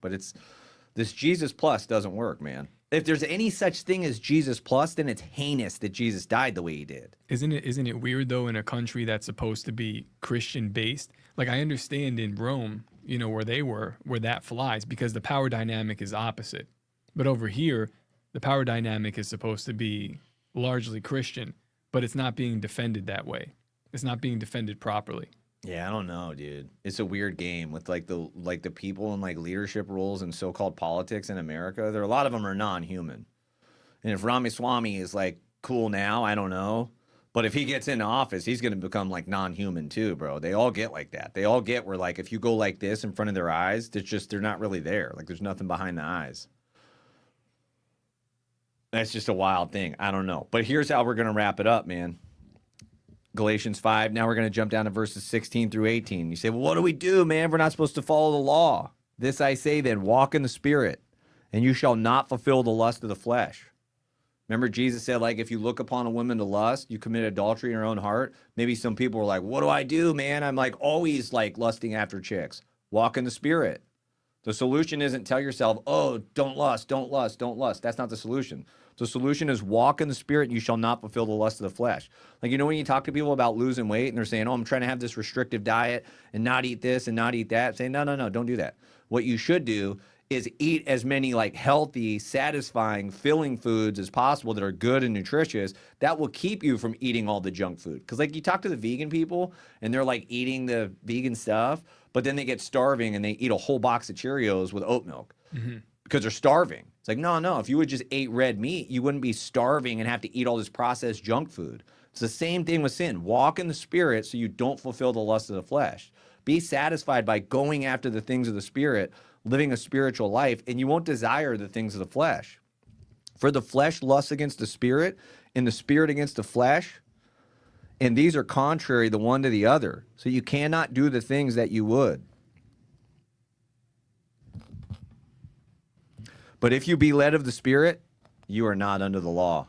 But this Jesus plus doesn't work, man. If there's any such thing as Jesus plus, then it's heinous that Jesus died the way he did. Isn't it weird though, in a country that's supposed to be Christian based? Like, I understand in Rome, where they were, where that flies because the power dynamic is opposite. But over here, the power dynamic is supposed to be largely Christian, but it's not being defended that way. It's not being defended properly. Yeah, I don't know, dude. It's a weird game with the people in like leadership roles and so-called politics in America. A lot of them are non-human. And if Ramaswamy is like cool now, I don't know. But if he gets into office, he's going to become like non-human too, bro. They all get like that. They all get where like if you go like this in front of their eyes, they're not really there. Like there's nothing behind the eyes. That's just a wild thing. I don't know. But here's how we're going to wrap it up, man. Galatians 5. Now we're going to jump down to verses 16 through 18. You say, well, what do we do, man? We're not supposed to follow the law. This I say then, walk in the Spirit, and you shall not fulfill the lust of the flesh. Remember, Jesus said, like, if you look upon a woman to lust, you commit adultery in your own heart. Maybe some people were like, what do I do, man? I'm like always like lusting after chicks. Walk in the Spirit. The solution isn't tell yourself, oh, don't lust, don't lust, don't lust. That's not the solution. The solution is walk in the Spirit and you shall not fulfill the lust of the flesh. Like, when you talk to people about losing weight and they're saying, oh, I'm trying to have this restrictive diet and not eat this and not eat that. Say, no, don't do that. What you should do is eat as many like healthy, satisfying, filling foods as possible that are good and nutritious. That will keep you from eating all the junk food. Because like you talk to the vegan people and they're like eating the vegan stuff, but then they get starving and they eat a whole box of Cheerios with oat milk. Mm-hmm. Because they're starving. It's like, no. If you would just ate red meat, you wouldn't be starving and have to eat all this processed junk food. It's the same thing with sin. Walk in the Spirit so you don't fulfill the lust of the flesh. Be satisfied by going after the things of the Spirit, living a spiritual life, and you won't desire the things of the flesh. For the flesh lusts against the Spirit, and the Spirit against the flesh, and these are contrary the one to the other. So you cannot do the things that you would. But if you be led of the Spirit, you are not under the law.